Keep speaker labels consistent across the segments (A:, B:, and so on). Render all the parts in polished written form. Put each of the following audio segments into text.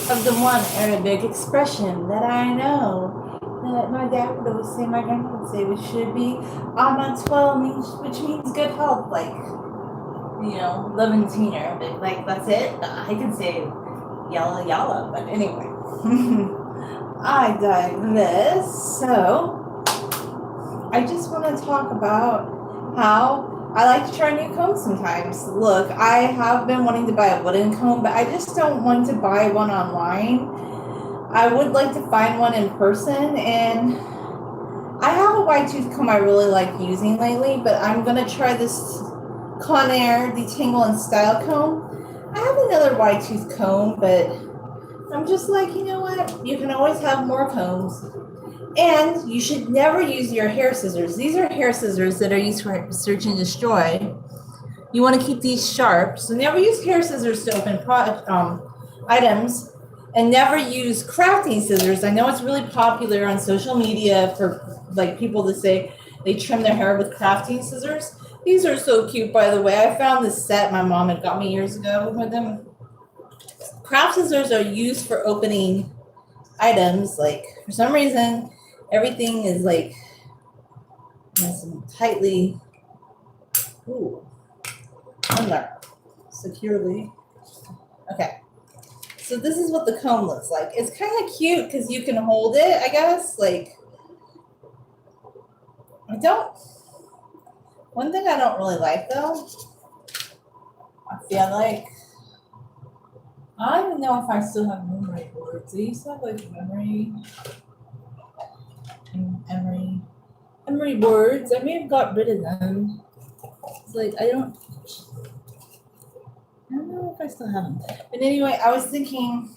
A: of the one Arabic expression that I know that my dad would always say, my grandma would say, which should be Amat 12, which means good health, like, Levantine Arabic. Like, that's it. I can say yalla yalla, but anyway. I digress. So, I just want to talk about how I like to try new combs sometimes. Look, I have been wanting to buy a wooden comb, but I just don't want to buy one online. I would like to find one in person, and I have a wide tooth comb I really like using lately, but I'm going to try this Conair Detangle and Style comb. I have another wide tooth comb, but I'm just like, you know what? You can always have more combs. And you should never use your hair scissors. These are hair scissors that are used for search and destroy. You want to keep these sharp. So never use hair scissors to open items, and never use crafting scissors. I know it's really popular on social media for like people to say they trim their hair with crafting scissors. These are so cute, by the way. I found this set my mom had got me years ago with them. Craft scissors are used for opening items. Like, for some reason, everything is like tightly, securely. Okay. So this is what the comb looks like. It's kind of cute because you can hold it, I guess. Like, one thing I don't really like though, I feel like, I don't even know if I still have memory boards. I used to have like memory boards. I may have got rid of them. It's like, I don't know if I still have them. But anyway, I was thinking,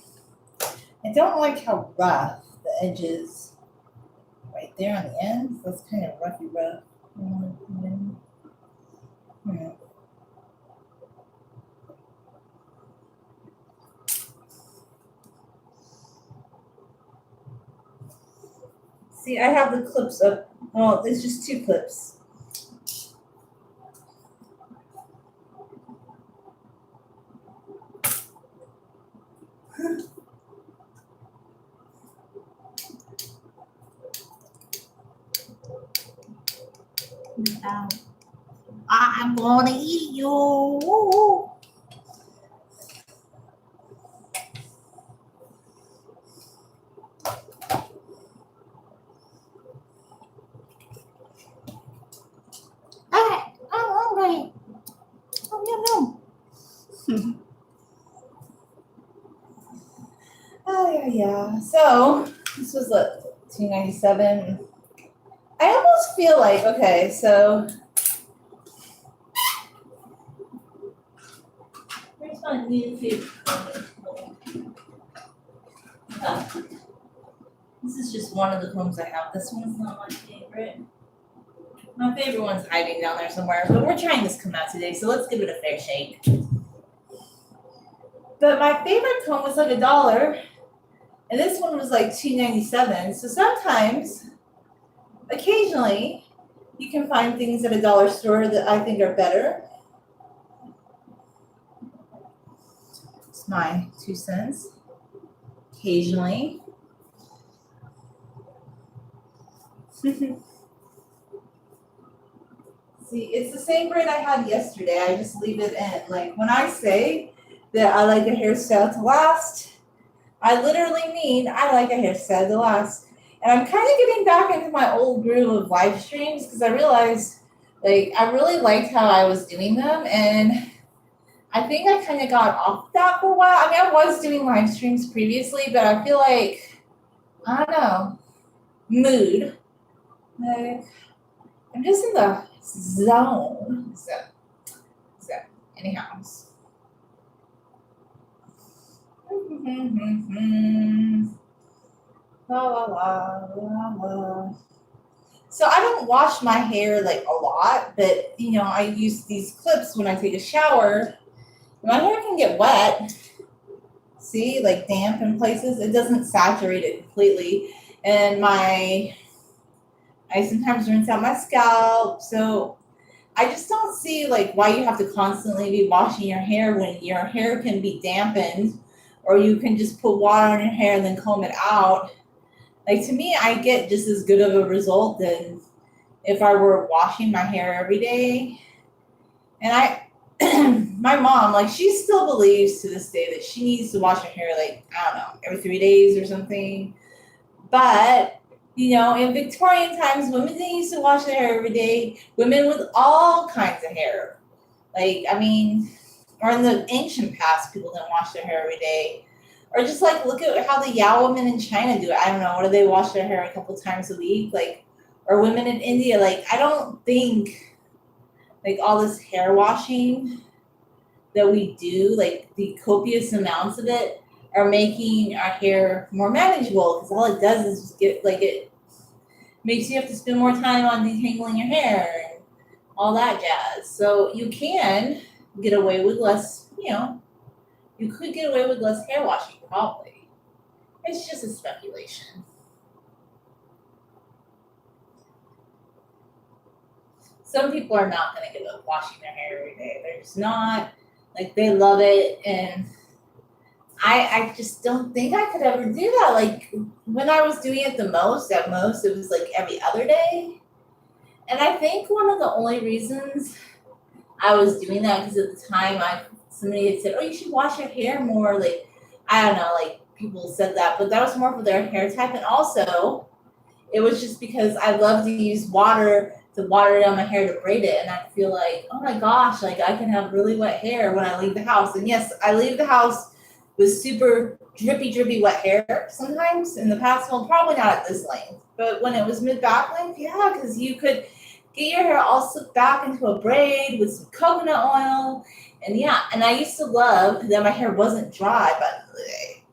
A: I don't like how rough the edges right there on the ends. That's kind of roughy rough. See, I have the clips up. Oh, there's just two clips. I'm gonna eat you. I'm hungry. Oh, no. Oh, yeah. So, this was what, 297. I almost feel like, okay, so where's my new favorite? This is just one of the combs I have. This one's not my favorite. My favorite one's hiding down there somewhere, but we're trying this comb out today, so let's give it a fair shake. But my favorite comb was like $1, and this one was like $2.97. So sometimes, occasionally, you can find things at a dollar store that I think are better. It's my 2 cents. Occasionally. See, it's the same braid I had yesterday. I just leave it in. Like, when I say that I like a hairstyle to last, I literally mean I like a hairstyle to last. And I'm kind of getting back into my old groove of live streams because I realized, like, I really liked how I was doing them. And I think I kind of got off that for a while. I mean, I was doing live streams previously, but I feel like, I don't know, mood. Like, I'm just in the zone. So anyhow. La la la la la. So I don't wash my hair like a lot, but I use these clips when I take a shower. My hair can get wet. See, like damp in places. It doesn't saturate it completely. And I sometimes rinse out my scalp. So I just don't see like why you have to constantly be washing your hair when your hair can be dampened or you can just put water on your hair and then comb it out. Like, to me, I get just as good of a result than if I were washing my hair every day. And my mom, like, she still believes to this day that she needs to wash her hair, like, I don't know, every 3 days or something. But, in Victorian times, women didn't used to wash their hair every day. Women with all kinds of hair. Like, I mean, or in the ancient past, people didn't wash their hair every day. Or just like look at how the Yao women in China do it. I don't know. What do they wash their hair a couple times a week? Like, or women in India. Like, I don't think like all this hair washing that we do, like the copious amounts of it, are making our hair more manageable. Because all it does is just it makes you have to spend more time on detangling your hair and all that jazz. So you can get away with less. You could get away with less hair washing, probably. It's just a speculation. Some people are not going to give up washing their hair every day. They're just not. Like, they love it. And I just don't think I could ever do that. Like, when I was doing it at most, it was like every other day. And I think one of the only reasons I was doing that, because at the time somebody had said, oh, you should wash your hair more. Like, I don't know, like, people said that, but that was more for their hair type. And also, it was just because I love to use water to water down my hair to braid it. And I feel like, oh my gosh, like, I can have really wet hair when I leave the house. And yes, I leave the house with super drippy wet hair sometimes in the past. Well, probably not at this length, but when it was mid-back length, yeah, because you could get your hair all slicked back into a braid with some coconut oil. And yeah, and I used to love that my hair wasn't dry, but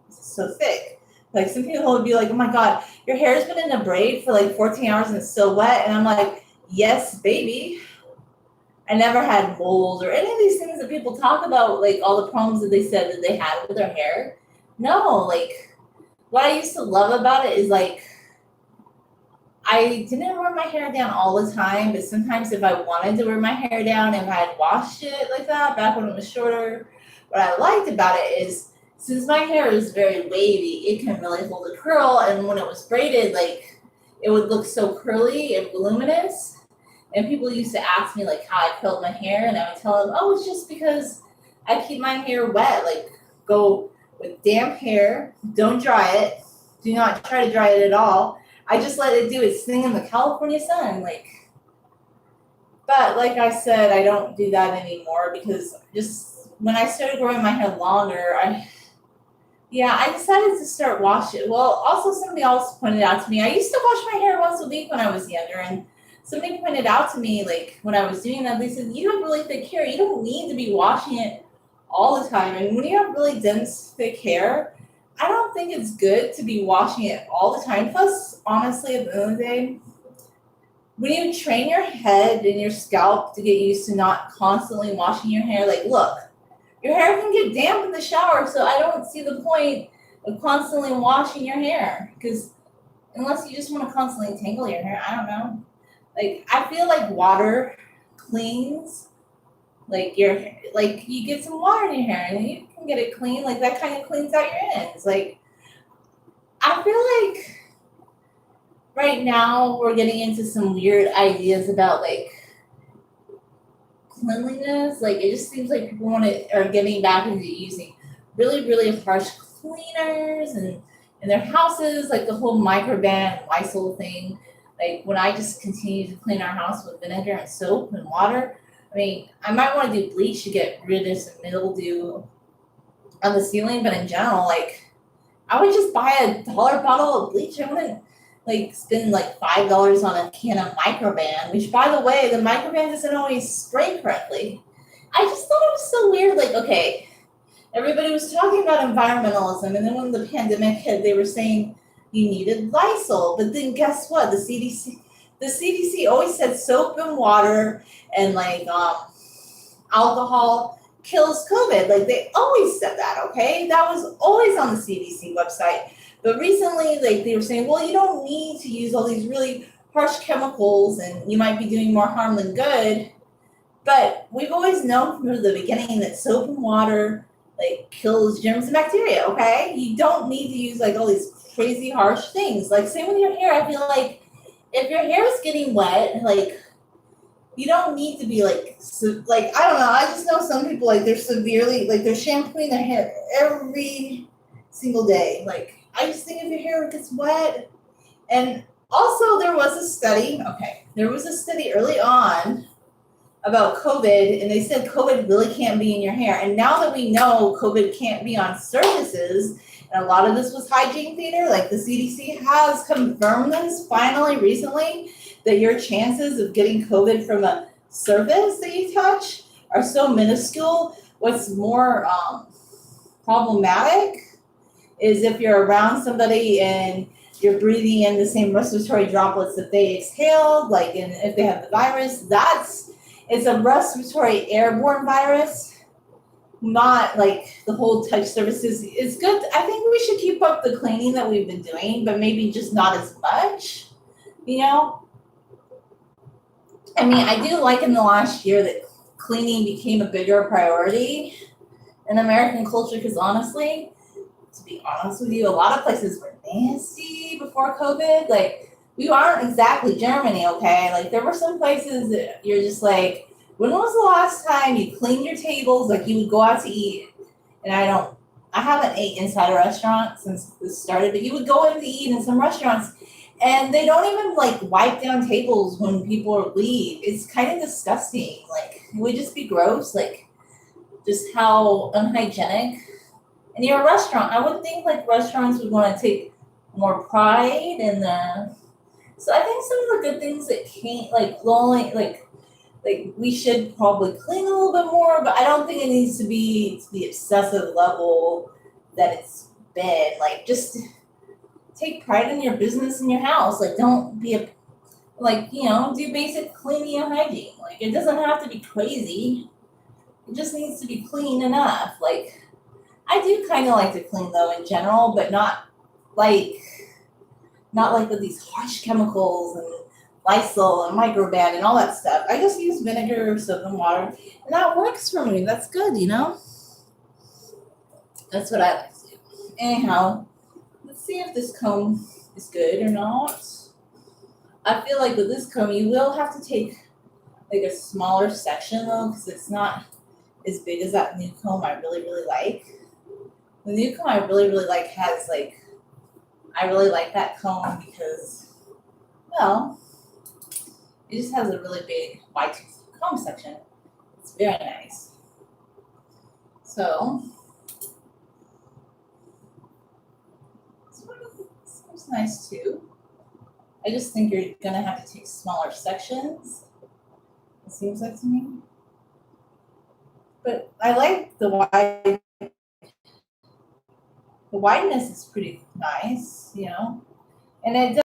A: it's so thick. Like, some people would be like, oh my God, your hair's been in a braid for like 14 hours and it's still wet. And I'm like, yes, baby. I never had mold or any of these things that people talk about, like all the problems that they said that they had with their hair. No, like, what I used to love about it is, like, I didn't wear my hair down all the time, but sometimes if I wanted to wear my hair down, if I had washed it like that back when it was shorter, what I liked about it is, since my hair is very wavy, it can really hold a curl. And when it was braided, like, it would look so curly and voluminous. And people used to ask me, like, how I curled my hair, and I would tell them, oh, it's just because I keep my hair wet. Like, go with damp hair, don't dry it, do not try to dry it at all. I just let it do its thing in the California sun, like. But like I said, I don't do that anymore, because just when I started growing my hair longer, I decided to start washing. Well, also somebody else pointed out to me, I used to wash my hair once a week when I was younger, and somebody pointed out to me, like, when I was doing that, they said, you have really thick hair. You don't need to be washing it all the time. And when you have really dense, thick hair, I don't think it's good to be washing it all the time. Plus, honestly, at the end of the day, when you train your head and your scalp to get used to not constantly washing your hair, like, look, your hair can get damp in the shower, so I don't see the point of constantly washing your hair. Because unless you just want to constantly tangle your hair, I don't know. Like, I feel like water cleans, like, you get some water in your hair and you can get it clean. Like, that kind of cleans out your ends. Like, I feel like right now we're getting into some weird ideas about, like, cleanliness. Like, it just seems like people are getting back into using really, really harsh cleaners and in their houses, like the whole microban Lysol thing. Like, when I just continue to clean our house with vinegar and soap and water, I mean, I might want to do bleach to get rid of some mildew on the ceiling, but in general, like, I would just buy a $1 bottle of bleach. I wouldn't, like, spend like $5 on a can of microban, which, by the way, the microban doesn't always spray correctly. I just thought it was so weird. Like, okay, everybody was talking about environmentalism, and then when the pandemic hit, they were saying you needed Lysol. But then guess what? The CDC always said soap and water and, like, alcohol kills COVID. Like, they always said that, okay? That was always on the CDC website. But recently, like, they were saying, well, you don't need to use all these really harsh chemicals, and you might be doing more harm than good. But we've always known from the beginning that soap and water, like kills germs and bacteria, okay? You don't need to use like all these crazy harsh things. Like same with your hair. I feel like if your hair is getting wet, like you don't need to be like like I don't know. I just know some people like they're severely like they're shampooing their hair every single day. Like I just think if your hair gets wet, and also there was a study. Okay, there was a study early on about COVID, and they said COVID really can't be in your hair. And now that we know COVID can't be on surfaces, and a lot of this was hygiene theater, like the CDC has confirmed this finally recently, that your chances of getting COVID from a surface that you touch are so minuscule. What's more problematic is if you're around somebody and you're breathing in the same respiratory droplets that they exhaled, like and if they have the virus, it's a respiratory airborne virus, not like the whole touch surfaces. It's good. I think we should keep up the cleaning that we've been doing, but maybe just not as much, you know? I mean, I do like in the last year that cleaning became a bigger priority in American culture because honestly, to be honest with you, a lot of places were nasty before COVID. Like, we aren't exactly Germany, okay? Like, there were some places that you're just like, when was the last time you cleaned your tables? Like, you would go out to eat, and I haven't ate inside a restaurant since this started, but you would go in to eat in some restaurants, and they don't even like wipe down tables when people leave. It's kind of disgusting. Like, it would just be gross. Like, just how unhygienic. And you're a restaurant. I would think like restaurants would want to take more pride in the. So I think some of the good things that can't like only like we should probably clean a little bit more, but I don't think it needs to be to the excessive level that it's been. Like just take pride in your business and your house. Like don't be a like do basic cleaning and hygiene. Like it doesn't have to be crazy. It just needs to be clean enough. Like I do kind of like to clean though in general, but like not like with these harsh chemicals and Lysol and microban and all that stuff. I just use vinegar, soap, and water, and that works for me. That's good. That's what I like to do. Anyhow, let's see if this comb is good or not. I feel like with this comb, you will have to take like a smaller section though, because it's not as big as that new comb I really, really like. The new comb I really, really like has like, I really like that comb because, well, it just has a really big wide tooth comb section. It's very nice. So, this one seems nice too. I just think you're gonna have to take smaller sections. It seems like to me. But I like the wide. The wideness is pretty nice, and it does,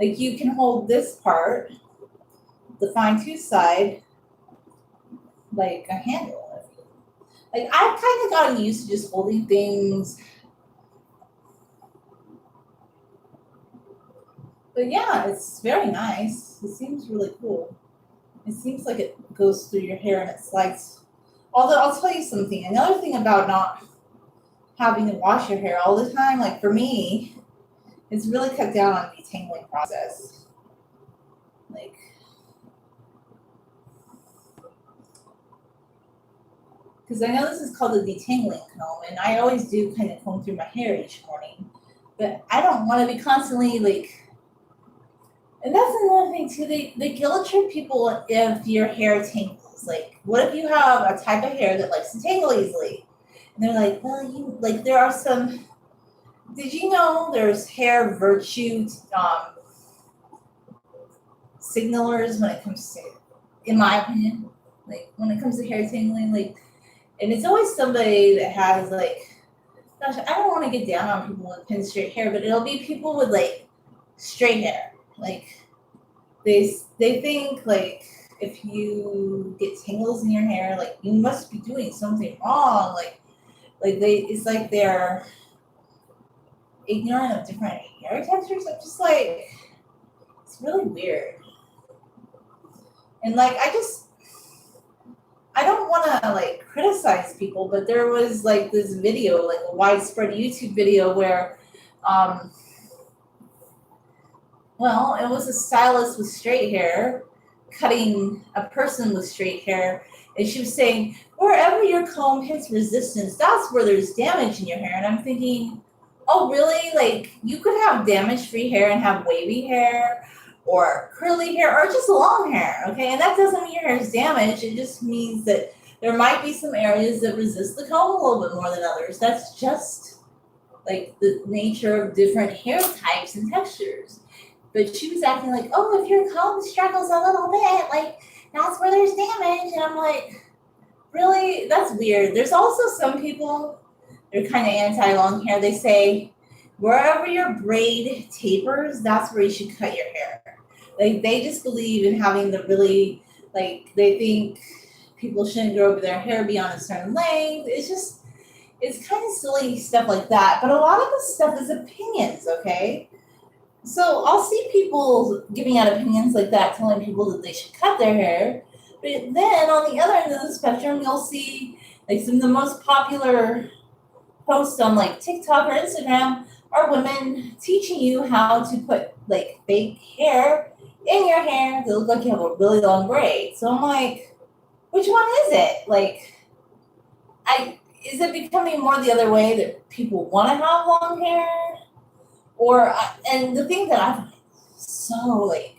A: like you can hold this part, the fine tooth side, like a handle. Like I've kind of gotten used to just holding things, but yeah, it's very nice. It seems really cool. It seems like it goes through your hair and it slides. Although I'll tell you something. Another thing about not having to wash your hair all the time, like for me, it's really cut down on the detangling process. Like, because I know this is called the detangling comb, and I always do kind of comb through my hair each morning, but I don't want to be constantly like. And that's another thing too. They guilt trip people if your hair tangles. Like, what if you have a type of hair that likes to tangle easily? And they're like, well, like there are some. Did you know there's hair virtue signalers when it comes to, in my opinion, like when it comes to hair tangling, like, and it's always somebody that has like, gosh, I don't want to get down on people with pin straight hair, but it'll be people with like straight hair, like they think like if you get tangles in your hair, like you must be doing something wrong, like it's like they're ignorant of different hair textures. I'm just like, it's really weird. And like I don't want to like criticize people, but there was like this video, like a widespread YouTube video where, um, well, it was a stylist with straight hair cutting a person with straight hair, and she was saying, wherever your comb hits resistance, that's where there's damage in your hair. And I'm thinking, oh, really? Like, you could have damage free hair and have wavy hair or curly hair or just long hair, okay? And that doesn't mean your hair is damaged. It just means that there might be some areas that resist the comb a little bit more than others. That's just like the nature of different hair types and textures. But she was acting like, oh, if your comb struggles a little bit, like that's where there's damage. And I'm like, really? That's weird. There's also some people, they're kind of anti long hair. They say, wherever your braid tapers, that's where you should cut your hair. Like they just believe in having the really, like they think people shouldn't grow their hair beyond a certain length. It's kind of silly stuff like that. But a lot of this stuff is opinions, okay? So I'll see people giving out opinions like that, telling people that they should cut their hair. But then on the other end of the spectrum, you'll see like some of the most popular posts on like TikTok or Instagram are women teaching you how to put like fake hair in your hair that look like you have a really long braid. So I'm like, which one is it? Like, is it becoming more the other way that people want to have long hair? And the thing that I find so like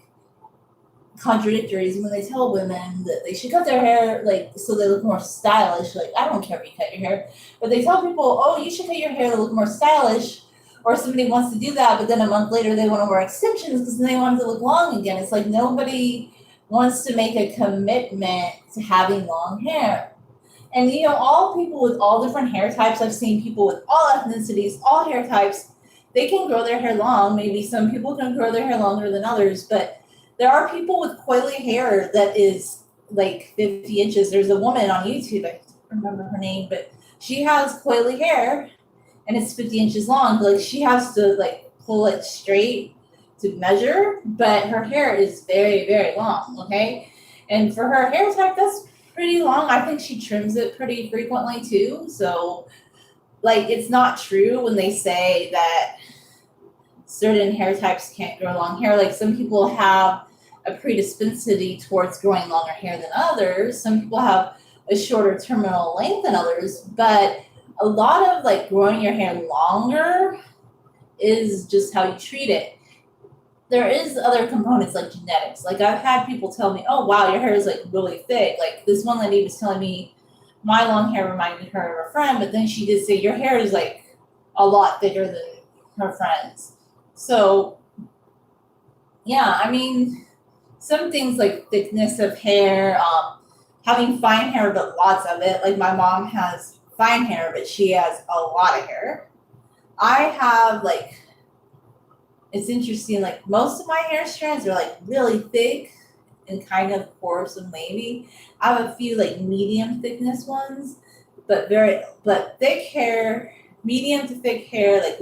A: contradictory is when they tell women that they should cut their hair like so they look more stylish. Like I don't care if you cut your hair, but they tell people, oh, you should cut your hair to look more stylish. Or somebody wants to do that, but then a month later they want to wear extensions because they want it to look long again. It's like nobody wants to make a commitment to having long hair. And you know, all people with all different hair types, I've seen people with all ethnicities, all hair types, they can grow their hair long. Maybe some people can grow their hair longer than others, but there are people with coily hair that is like 50 inches. There's a woman on YouTube, I don't remember her name, but she has coily hair and it's 50 inches long. Like she has to like pull it straight to measure, but her hair is very, very long, okay? And for her hair type, that's pretty long. I think she trims it pretty frequently too. So like it's not true when they say that certain hair types can't grow long hair. Like some people have a predisposition towards growing longer hair than others. Some people have a shorter terminal length than others, but a lot of like growing your hair longer is just how you treat it. There is other components like genetics. Like I've had people tell me, oh wow, your hair is like really thick. Like this one lady was telling me my long hair reminded her of a friend, but then she did say your hair is like a lot thicker than her friends. So yeah, I mean, some things like thickness of hair, having fine hair but lots of it. Like my mom has fine hair, but she has a lot of hair. I have like, it's interesting, like most of my hair strands are like really thick and kind of coarse and wavy. I have a few like medium thickness ones, but thick hair, medium to thick hair, like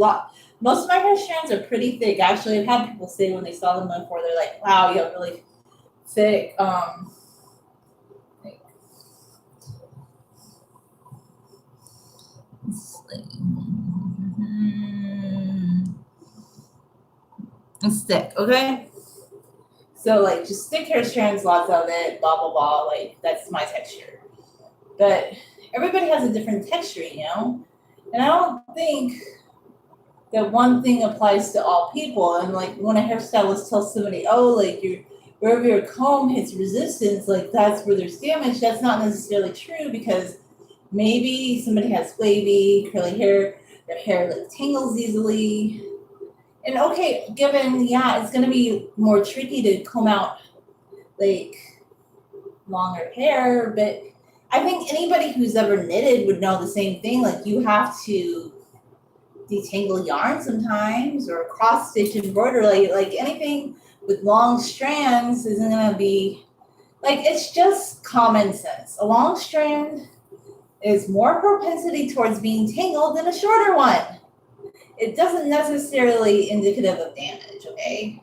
A: most of my hair strands are pretty thick. Actually, I've had people say when they saw them before, they're like, wow, you have really thick, like, it's thick, okay? So like just thick hair strands, lots of it, blah blah blah. Like that's my texture. But everybody has a different texture, you know? And I don't think that one thing applies to all people. And like when a hairstylist tells somebody, oh, like wherever your comb hits resistance, like that's where there's damage, that's not necessarily true because maybe somebody has wavy, curly hair, their hair like tangles easily. And okay, given, yeah, it's gonna be more tricky to comb out like longer hair, but I think anybody who's ever knitted would know the same thing. Like you have to detangle yarn sometimes or cross stitch embroider, like anything with long strands isn't gonna be like, it's just common sense. A long strand is more propensity towards being tangled than a shorter one. It doesn't necessarily indicative of damage, okay?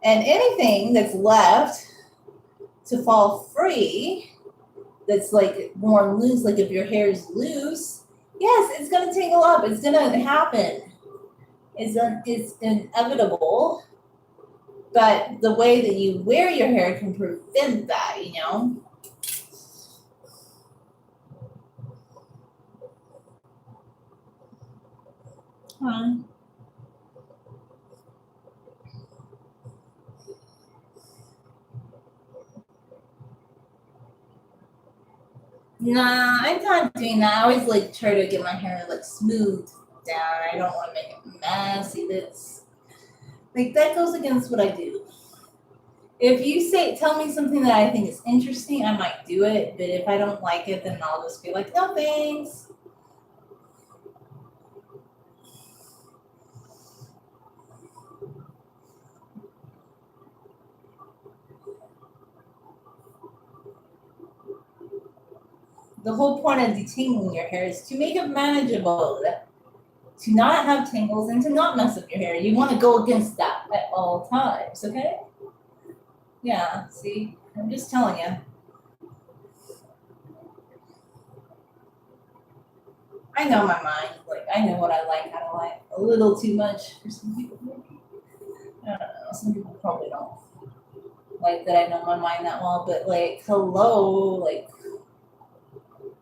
A: And anything that's left to fall free that's like more loose, like if your hair is loose, yes, it's gonna tangle up. It's gonna happen. It's inevitable. But the way that you wear your hair can prevent that, you know? Huh. Nah, I'm not doing that. I always like try to get my hair like smooth down. I don't want to make it messy. That's like that goes against what I do. If you say tell me something that I think is interesting, I might do it. But if I don't like it, then I'll just be like, no thanks. The whole point of detangling your hair is to make it manageable, to not have tangles and to not mess up your hair. You want to go against that at all times, okay? Yeah, see, I'm just telling you. I know my mind. Like, I know what I like, I don't like. A little too much for some people. I don't know. Some people probably don't like that I know my mind that well, but like, hello, like,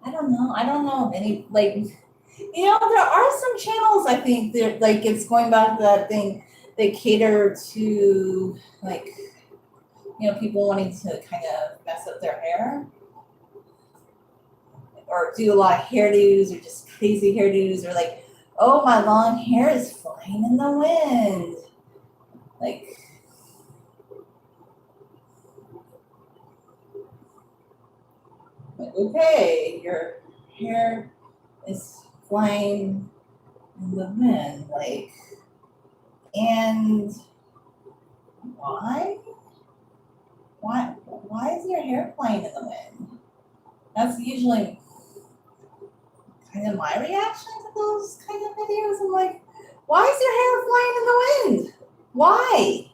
A: I don't know. I don't know of any, like, you know, there are some channels I think that, like, it's going back to that thing, they cater to, like, you know, people wanting to kind of mess up their hair or do a lot of hairdos or just crazy hairdos or like, oh, my long hair is flying in the wind. Like okay, your hair is flying in the wind. Like, and why? Why is your hair flying in the wind? That's usually kind of my reaction to those kind of videos. I'm like, why is your hair flying in the wind? Why?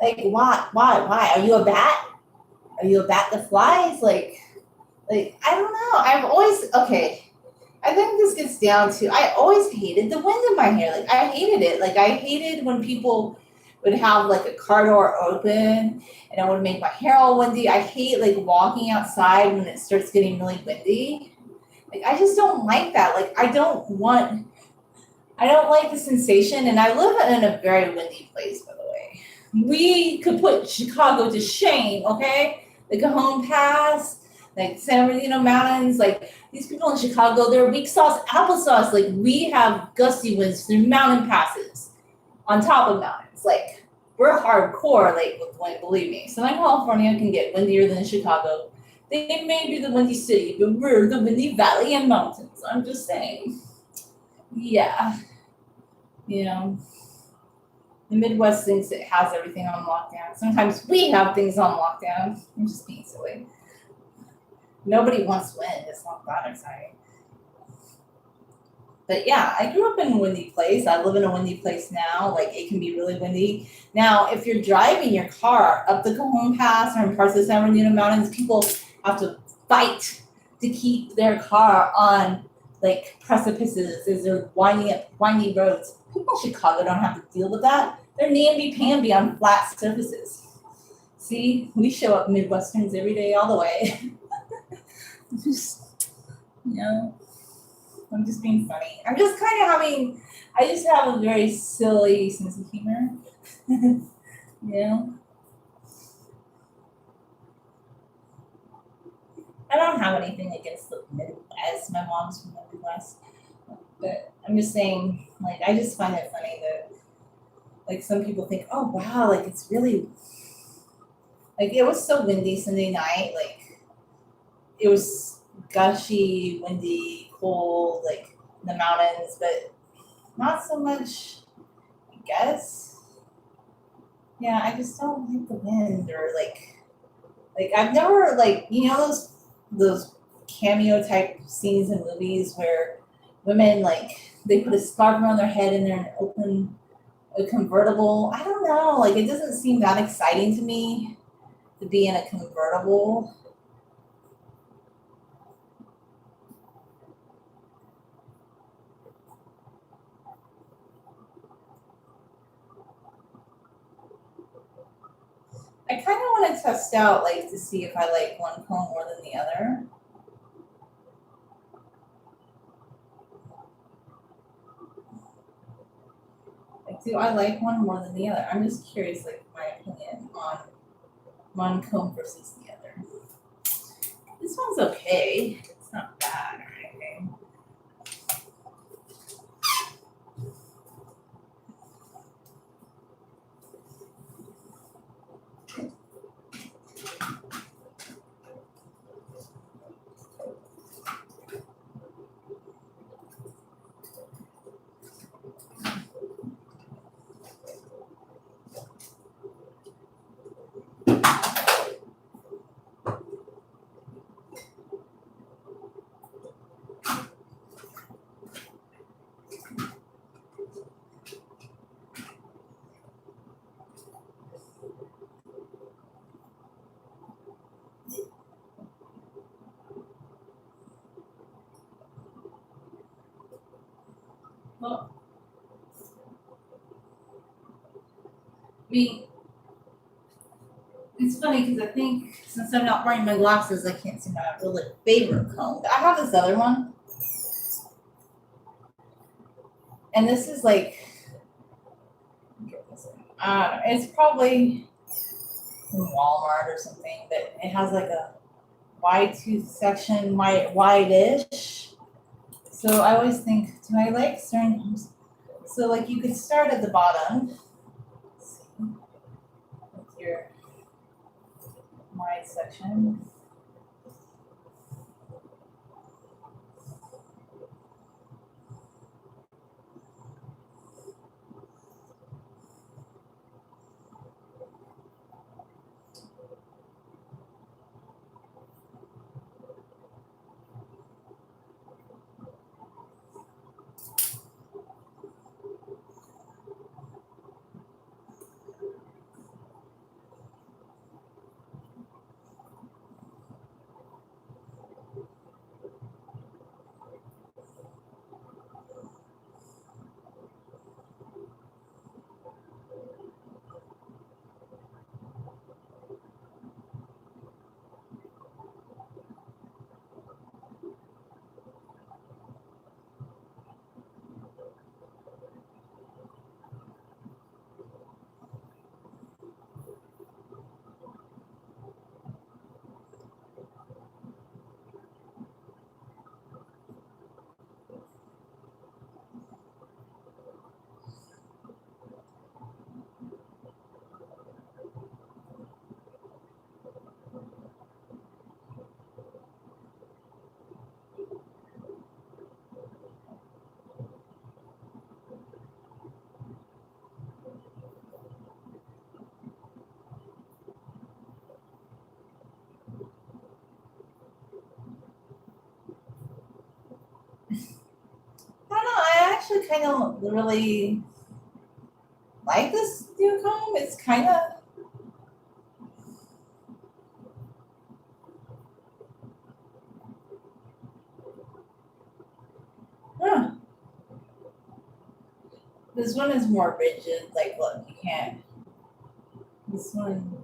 A: Like, why? Are you a bat? Are you a bat that flies? Like I don't know. I've always okay. I think this gets down to I always hated the wind in my hair. Like I hated it. Like I hated when people would have like a car door open and it would make my hair all windy. I hate like walking outside when it starts getting really windy. Like I just don't like that. Like I don't like the sensation and I live in a very windy place by the way. We could put Chicago to shame, okay? The Cajon Pass, like San Bernardino Mountains, like these people in Chicago, they're weak sauce applesauce. Like we have gusty winds through mountain passes on top of mountains. Like we're hardcore, like with wind, believe me. Southern California can get windier than Chicago. They may be the windy city, but we're the windy valley and mountains. I'm just saying. Yeah, you know, the Midwest thinks it has everything on lockdown. Sometimes we have things on lockdown. I'm just being silly. Nobody wants wind. It's not that exciting. But yeah, I grew up in a windy place. I live in a windy place now. Like it can be really windy. Now, if you're driving your car up the Cajon Pass or in parts of the San Bernardino Mountains, people have to fight to keep their car on like precipices as they're winding up windy roads. People in Chicago don't have to deal with that. They're namby-pamby on flat surfaces. See, we show up Midwesterns every day all the way. Just, you know, I'm just being funny. I'm just kind of having, I just have a very silly sense of humor. You know? I don't have anything against the Midwest. My mom's from the Midwest. But I'm just saying, like, I just find it funny that, like, some people think, oh, wow, like, it's really, like, it was so windy Sunday night. Like, it was gushy, windy, cold, like, in the mountains, but not so much, I guess. Yeah, I just don't like the wind or, like, I've never, like, you know, those cameo type scenes in movies where women like they put a scarf around their head and they're in a convertible. I don't know, like it doesn't seem that exciting to me to be in a convertible. I kind of want to test out, like, to see if I like one comb more than the other. Like, do I like one more than the other? I'm just curious, like, my opinion on one comb versus the other. This one's okay. It's not bad or anything. Well, I mean, it's funny because I think since I'm not wearing my glasses, I can't see my really favorite comb. I have this other one, and this is like, it's probably from Walmart or something, but it has like a wide tooth section, wide-ish. So I always think, do I like certain? So like you could start at the bottom, with your wide section. I don't know. I actually kind of really like this new comb. It's kind of, huh. This one is more rigid. Like, look, you can't. This one,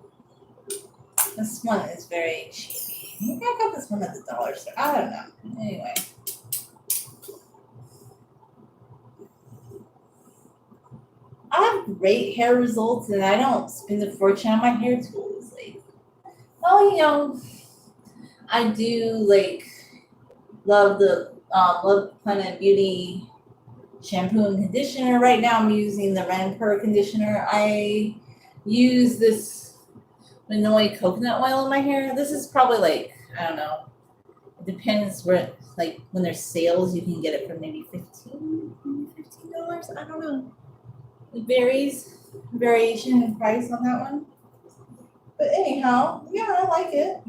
A: this one is very cheapy. Maybe I got this one at the dollar store. I don't know. Anyway, I have great hair results, and I don't spend a fortune on my hair tools. Like, well, I do like love Planet Beauty shampoo and conditioner. Right now, I'm using the Rampur conditioner. I use this Manoi coconut oil in my hair. This is probably like, I don't know. It depends where, like, when there's sales, you can get it for maybe $15. I don't know. It varies, variation in price on that one. But anyhow, yeah, I like it.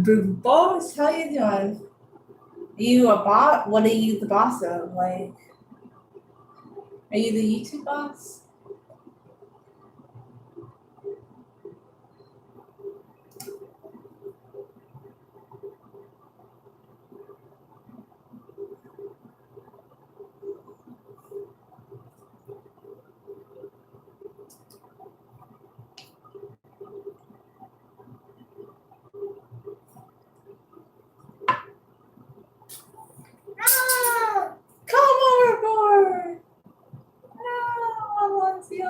A: big boss. How you doing? Are you a bot? What are you the boss of? Like, are you the YouTube boss? Ah! Come overboard! No, Alonzi.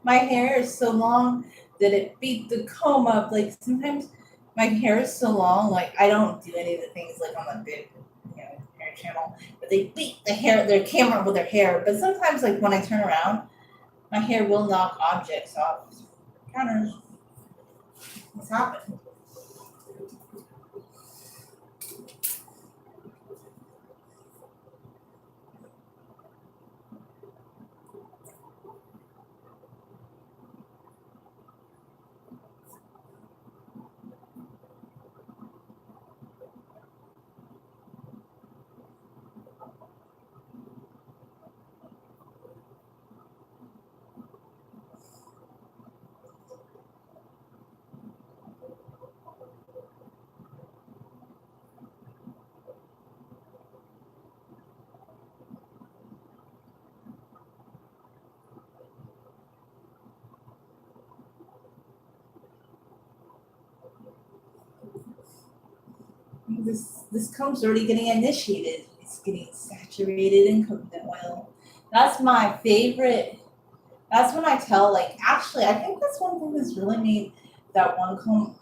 A: My hair is so long that it beat the comb up. Like sometimes my hair is so long, like I don't do any of the things like on the big, hair channel. But they beat their camera with their hair. But sometimes, like when I turn around, my hair will knock objects off counters. What's happened? This comb's already getting initiated. It's getting saturated in coconut oil. That's my favorite. That's when I tell, like, actually, I think that's one thing that's really made that one comb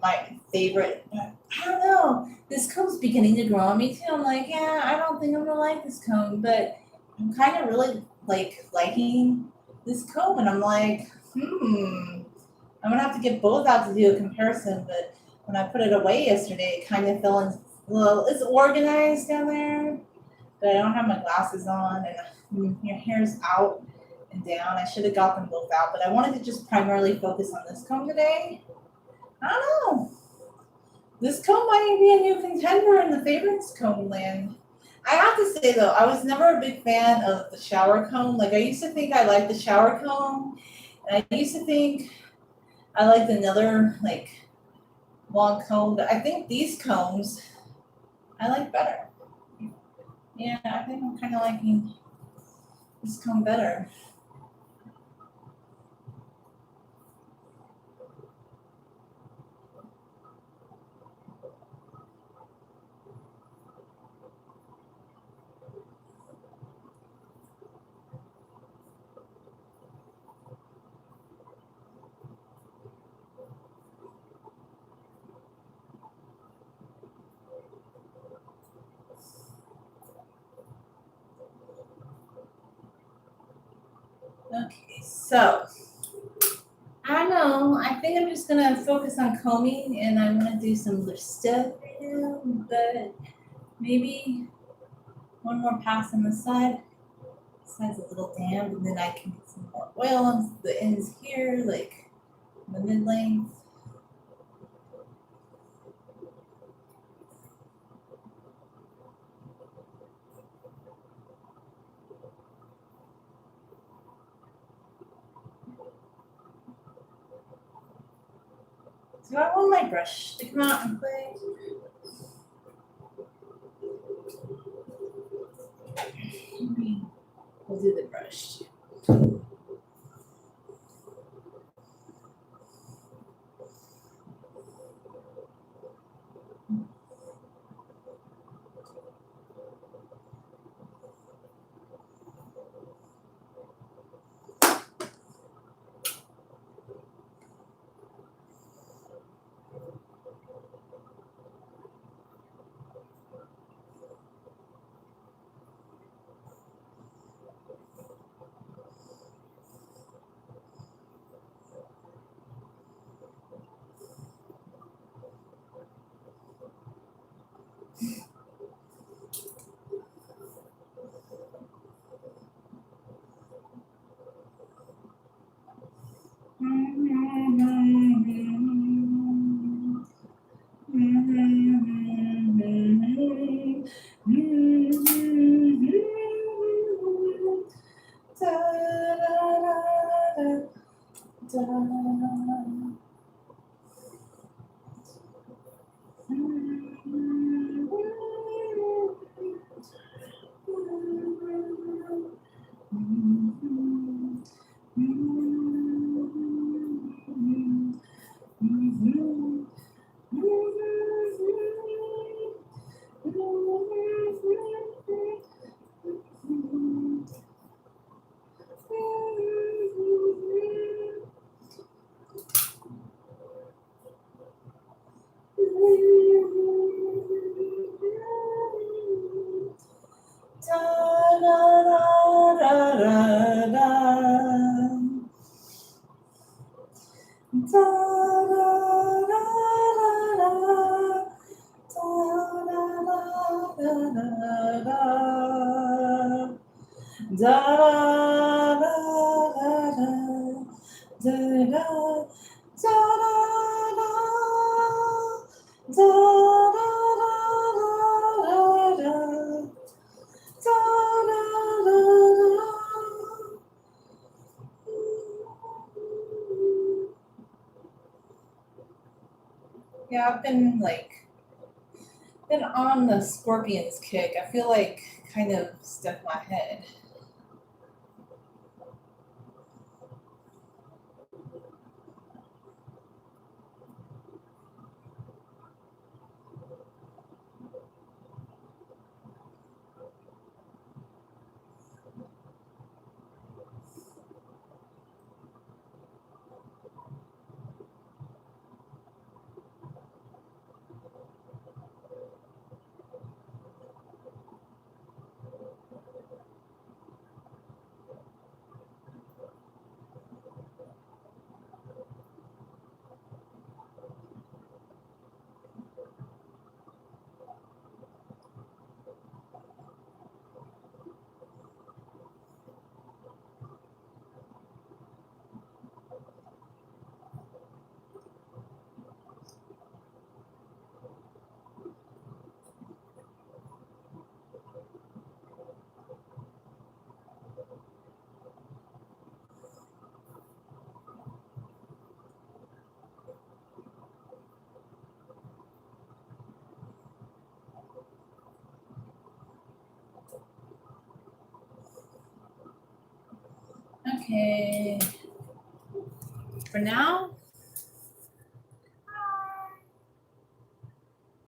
A: my favorite. I don't know. This comb's beginning to grow on me too. I'm like, yeah, I don't think I'm gonna like this comb, but I'm kind of really liking this comb, and I'm like, I'm gonna have to get both out to do a comparison. But when I put it away yesterday, it kind of fell in. Well, it's organized down there, but I don't have my glasses on, and your hair's out and down. I should have got them both out, but I wanted to just primarily focus on this comb today. I don't know. This comb might be a new contender in the favorites comb land. I have to say though, I was never a big fan of the shower comb. Like I used to think I liked the shower comb, and I used to think I liked another long comb. But I think these combs I like better. Yeah, I think I'm kind of liking this comb better. Okay, so I don't know. I think I'm just gonna focus on combing, and I'm gonna do some lip stuff right now. But maybe one more pass on the side. This side's a little damp, and then I can get some more oil on the ends here, like the mid length. Do I want my brush to come out and play? Maybe we'll do the brush. Yeah, I've been on the Scorpions kick. I feel like kind of stuck my head. Okay. For now,